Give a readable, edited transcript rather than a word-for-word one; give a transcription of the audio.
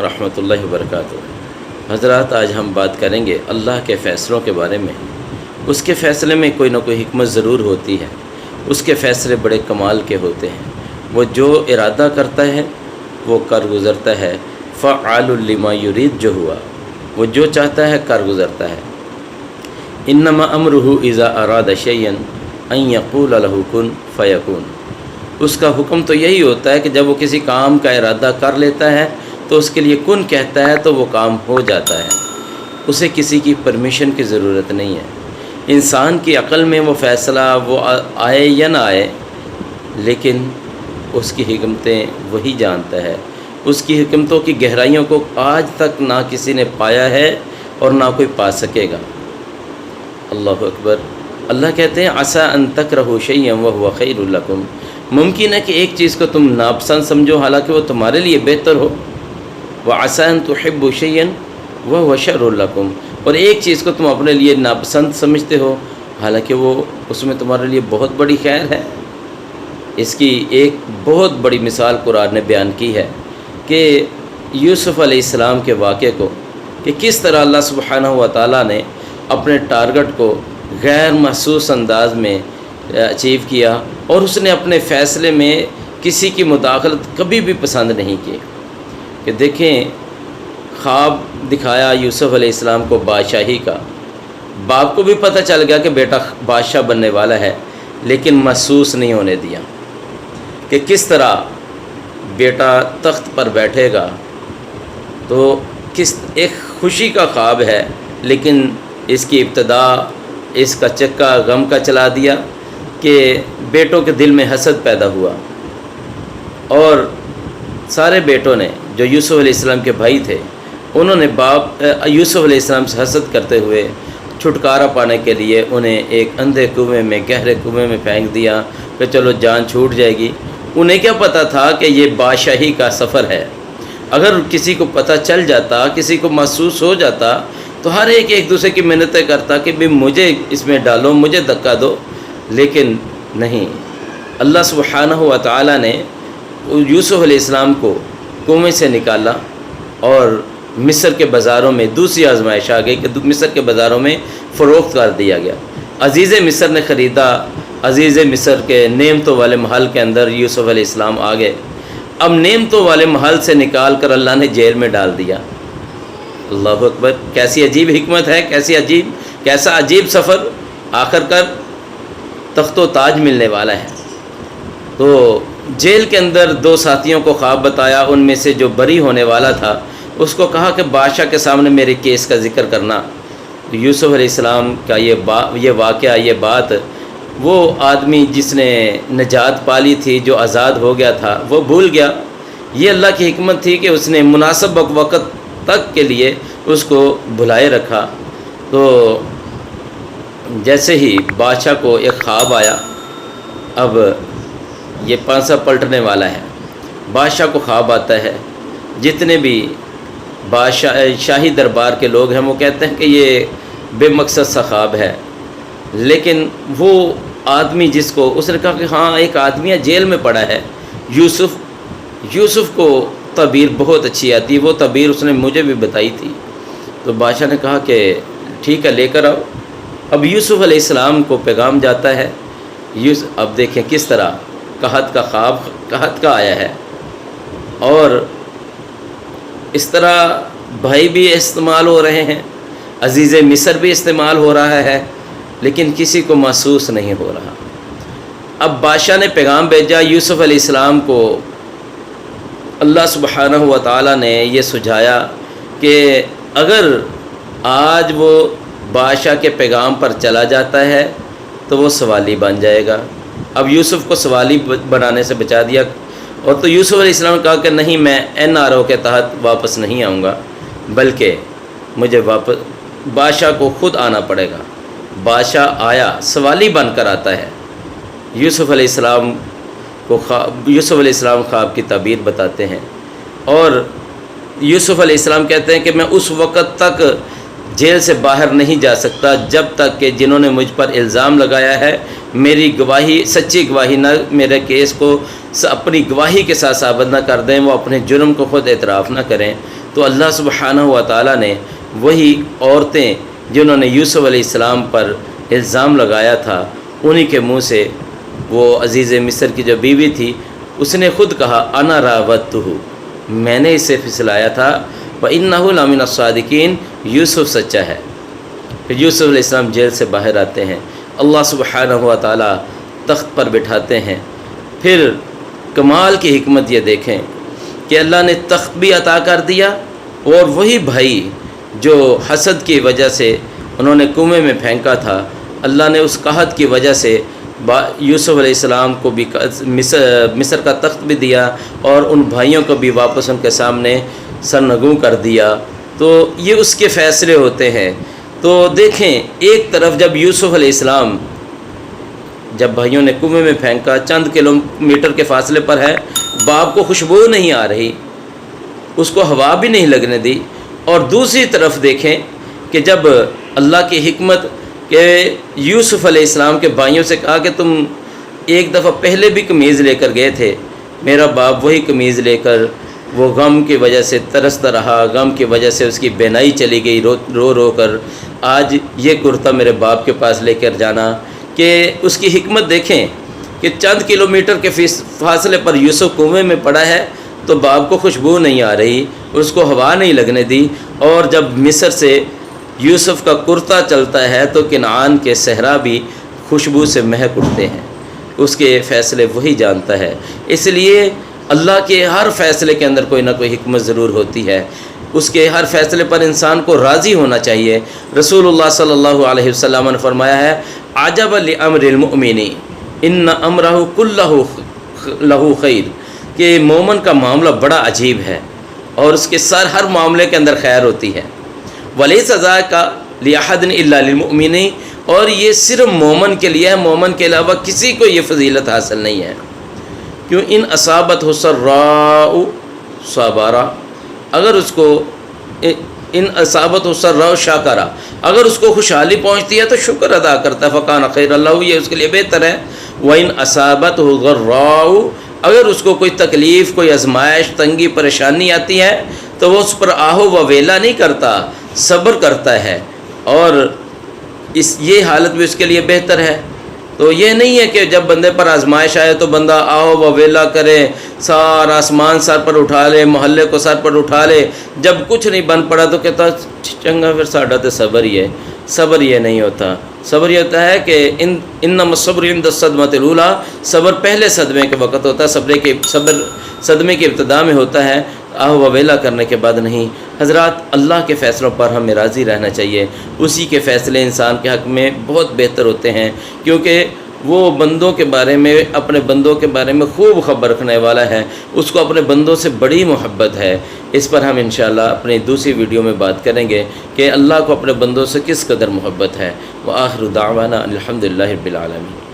رحمۃ اللہ وبرکاتہ۔ حضرات، آج ہم بات کریں گے اللہ کے فیصلوں کے بارے میں۔ اس کے فیصلے میں کوئی نہ کوئی حکمت ضرور ہوتی ہے۔ اس کے فیصلے بڑے کمال کے ہوتے ہیں۔ وہ جو ارادہ کرتا ہے وہ کر گزرتا ہے۔ فعال لما یرید جو ہوا، وہ جو چاہتا ہے کر گزرتا ہے۔ انما امرہ اذا اراد شیئا ان یقول له کن فیکون۔ اس کا حکم تو یہی ہوتا ہے کہ جب وہ کسی کام کا ارادہ کر لیتا ہے تو اس کے لیے کن کہتا ہے تو وہ کام ہو جاتا ہے۔ اسے کسی کی پرمیشن کی ضرورت نہیں ہے۔ انسان کی عقل میں وہ فیصلہ وہ آئے یا نہ آئے، لیکن اس کی حکمتیں وہی جانتا ہے۔ اس کی حکمتوں کی گہرائیوں کو آج تک نہ کسی نے پایا ہے اور نہ کوئی پا سکے گا۔ اللہ اکبر۔ اللہ کہتے ہیں عسیٰ ان تکرہوا شیئا وہو خیر لکم۔ ممکن ہے کہ ایک چیز کو تم ناپسند سمجھو حالانکہ وہ تمہارے لیے بہتر ہو۔ وعسیٰ ان تحبوا شیئا وہو شر لکم۔ اور ایک چیز کو تم اپنے لیے ناپسند سمجھتے ہو حالانکہ وہ اس میں تمہارے لیے بہت بڑی خیر ہے۔ اس کی ایک بہت بڑی مثال قرآن نے بیان کی ہے کہ یوسف علیہ السلام کے واقعے کو، کہ کس طرح اللہ سبحانہ و تعالیٰ نے اپنے ٹارگٹ کو غیر محسوس انداز میں اچیو کیا، اور اس نے اپنے فیصلے میں کسی کی مداخلت کبھی بھی پسند نہیں کی۔ کہ دیکھیں، خواب دکھایا یوسف علیہ السلام کو بادشاہی کا۔ باپ کو بھی پتہ چل گیا کہ بیٹا بادشاہ بننے والا ہے، لیکن محسوس نہیں ہونے دیا کہ کس طرح بیٹا تخت پر بیٹھے گا۔ تو ایک خوشی کا خواب ہے، لیکن اس کی ابتدا اس کا چکا غم کا چلا دیا کہ بیٹوں کے دل میں حسد پیدا ہوا، اور سارے بیٹوں نے جو یوسف علیہ السلام کے بھائی تھے انہوں نے یوسف علیہ السلام سے حسد کرتے ہوئے چھٹکارا پانے کے لیے انہیں ایک اندھے کنویں میں، گہرے کنویں میں پھینک دیا کہ چلو جان چھوٹ جائے گی۔ انہیں کیا پتہ تھا کہ یہ بادشاہی کا سفر ہے۔ اگر کسی کو پتہ چل جاتا، کسی کو محسوس ہو جاتا، تو ہر ایک دوسرے کی منتیں کرتا کہ بھی مجھے اس میں ڈالو، مجھے دھکا دو، لیکن نہیں۔ اللہ سبحانہ و تعالیٰ نے یوسف علیہ السلام کو کنویں سے نکالا، اور مصر کے بازاروں میں دوسری آزمائش آ گئی کہ مصر کے بازاروں میں فروخت کر دیا گیا۔ عزیز مصر نے خریدا۔ عزیز مصر کے نعمتوں والے محل کے اندر یوسف علیہ السلام آ گئے۔ اب نعمتوں والے محل سے نکال کر اللہ نے جیل میں ڈال دیا۔ اللہ اکبر۔ کیسی عجیب حکمت ہے، کیسا عجیب سفر۔ آخر کار تخت و تاج ملنے والا ہے۔ تو جیل کے اندر دو ساتھیوں کو خواب بتایا، ان میں سے جو بری ہونے والا تھا اس کو کہا کہ بادشاہ کے سامنے میرے کیس کا ذکر کرنا۔ یوسف علیہ السلام کا یہ واقعہ، یہ بات، وہ آدمی جس نے نجات پالی تھی، جو آزاد ہو گیا تھا، وہ بھول گیا۔ یہ اللہ کی حکمت تھی کہ اس نے مناسب وقت تک کے لیے اس کو بھلائے رکھا۔ تو جیسے ہی بادشاہ کو ایک خواب آیا، اب یہ پانسا پلٹنے والا ہے۔ بادشاہ کو خواب آتا ہے، جتنے بھی شاہی دربار کے لوگ ہیں وہ کہتے ہیں کہ یہ بے مقصد سا خواب ہے، لیکن وہ آدمی جس کو اس نے کہا کہ ہاں ایک آدمی ہے جیل میں پڑا ہے، یوسف کو تعبیر بہت اچھی آتی، وہ تعبیر اس نے مجھے بھی بتائی تھی۔ تو بادشاہ نے کہا کہ ٹھیک ہے، لے کر آؤ۔ اب یوسف علیہ السلام کو پیغام جاتا ہے۔ اب دیکھیں کس طرح قحط کا خواب قحط کا آیا ہے، اور اس طرح بھائی بھی استعمال ہو رہے ہیں، عزیز مصر بھی استعمال ہو رہا ہے، لیکن کسی کو محسوس نہیں ہو رہا۔ اب بادشاہ نے پیغام بھیجا یوسف علیہ السلام کو۔ اللہ سبحانہ و تعالیٰ نے یہ سجھایا کہ اگر آج وہ بادشاہ کے پیغام پر چلا جاتا ہے تو وہ سوالی بن جائے گا۔ اب یوسف کو سوالی بنانے سے بچا دیا، اور تو یوسف علیہ السلام نے کہا کہ نہیں، میں NRO کے تحت واپس نہیں آؤں گا، بلکہ مجھے واپس بادشاہ کو خود آنا پڑے گا۔ بادشاہ آیا، سوالی بن کر آتا ہے۔ یوسف علیہ السلام خواب کی تعبیر بتاتے ہیں، اور یوسف علیہ السلام کہتے ہیں کہ میں اس وقت تک جیل سے باہر نہیں جا سکتا جب تک کہ جنہوں نے مجھ پر الزام لگایا ہے میری گواہی سچی گواہی نہ میرے کیس کو اپنی گواہی کے ساتھ ثابت نہ کر دیں، وہ اپنے جرم کو خود اعتراف نہ کریں۔ تو اللہ سبحانہ و تعالیٰ نے وہی عورتیں جنہوں نے یوسف علیہ السلام پر الزام لگایا تھا انہی کے منہ سے، وہ عزیز مصر کی جو بیوی تھی اس نے خود کہا انا راودتہ، میں نے اسے پھسلایا تھا، وَإِنَّهُ لَمِنَ الصَّادِقِينَ، یوسف سچا ہے۔ پھر یوسف علیہ السلام جیل سے باہر آتے ہیں، اللہ سبحانہ و تعالیٰ تخت پر بٹھاتے ہیں۔ پھر کمال کی حکمت یہ دیکھیں کہ اللہ نے تخت بھی عطا کر دیا، اور وہی بھائی جو حسد کی وجہ سے انہوں نے کنویں میں پھینکا تھا، اللہ نے اس قحط کی وجہ سے یوسف علیہ السلام کو بھی مصر کا تخت بھی دیا، اور ان بھائیوں کو بھی واپس ان کے سامنے سرنگوں کر دیا۔ تو یہ اس کے فیصلے ہوتے ہیں۔ تو دیکھیں، ایک طرف جب یوسف علیہ السلام جب بھائیوں نے کنویں میں پھینکا، چند کلومیٹر کے فاصلے پر ہے، باپ کو خوشبو نہیں آ رہی، اس کو ہوا بھی نہیں لگنے دی۔ اور دوسری طرف دیکھیں کہ جب اللہ کی حکمت کہ یوسف علیہ السلام کے بھائیوں سے کہا کہ تم ایک دفعہ پہلے بھی قمیض لے کر گئے تھے، میرا باپ وہی قمیض لے کر وہ غم کی وجہ سے ترستا رہا، غم کی وجہ سے اس کی بینائی چلی گئی، رو رو کر آج یہ کرتا میرے باپ کے پاس لے کر جانا۔ کہ اس کی حکمت دیکھیں کہ چند کلومیٹر کے فاصلے پر یوسف کنویں میں پڑا ہے تو باپ کو خوشبو نہیں آ رہی، اس کو ہوا نہیں لگنے دی، اور جب مصر سے یوسف کا کرتا چلتا ہے تو کنعان کے صحرا بھی خوشبو سے مہک اٹھتے ہیں۔ اس کے فیصلے وہی جانتا ہے، اس لیے اللہ کے ہر فیصلے کے اندر کوئی نہ کوئی حکمت ضرور ہوتی ہے۔ اس کے ہر فیصلے پر انسان کو راضی ہونا چاہیے۔ رسول اللہ صلی اللہ علیہ وسلم نے فرمایا ہے عجب لامر المؤمن ان امرہ کلہ لہ خیر، کہ مومن کا معاملہ بڑا عجیب ہے اور اس کے ہر معاملے کے اندر خیر ہوتی ہے۔ ولیس ذاک لأحد الا للمؤمن، اور یہ صرف مومن کے لیے ہے، مومن کے علاوہ کسی کو یہ فضیلت حاصل نہیں ہے۔ کیوں؟ ان اصابتہ سراء صبرا، اگر اس کو ان اصابتہ سراء شکرا، اگر اس کو خوشحالی پہنچتی ہے تو شکر ادا کرتا ہے، فکان خیر اللہ، یہ اس کے لیے بہتر ہے۔ وَإِنْ أَصَابَتْهُ ضَرَّاءُ، اگر اس کو کوئی تکلیف، کوئی آزمائش، تنگی، پریشانی آتی ہے تو وہ اس پر آہو و ویلا نہیں کرتا، صبر کرتا ہے، اور یہ حالت بھی اس کے لیے بہتر ہے۔ تو یہ نہیں ہے کہ جب بندے پر آزمائش آئے تو بندہ آہو و ویلا کرے، سارا آسمان سر پر اٹھا لے، محلے کو سر پر اٹھا لے، جب کچھ نہیں بن پڑا تو کہتا چنگا پھر ساڈا تو صبر ہی ہے۔ صبر یہ نہیں ہوتا، صبر یہ ہوتا ہے کہ انما الصبر عند الصدمۃ الاولیٰ، صبر پہلے صدمے کے وقت ہوتا ہے، صبر صدمے کی ابتدا میں ہوتا ہے، آہ و ویلا کرنے کے بعد نہیں۔ حضرات، اللہ کے فیصلوں پر ہمیں راضی رہنا چاہیے، اسی کے فیصلے انسان کے حق میں بہت بہتر ہوتے ہیں، کیونکہ وہ بندوں کے بارے میں، اپنے بندوں کے بارے میں خوب خبر رکھنے والا ہے، اس کو اپنے بندوں سے بڑی محبت ہے۔ اس پر ہم انشاءاللہ اپنی دوسری ویڈیو میں بات کریں گے کہ اللہ کو اپنے بندوں سے کس قدر محبت ہے۔ وآخر دعوانا الحمدللہ رب العالمین۔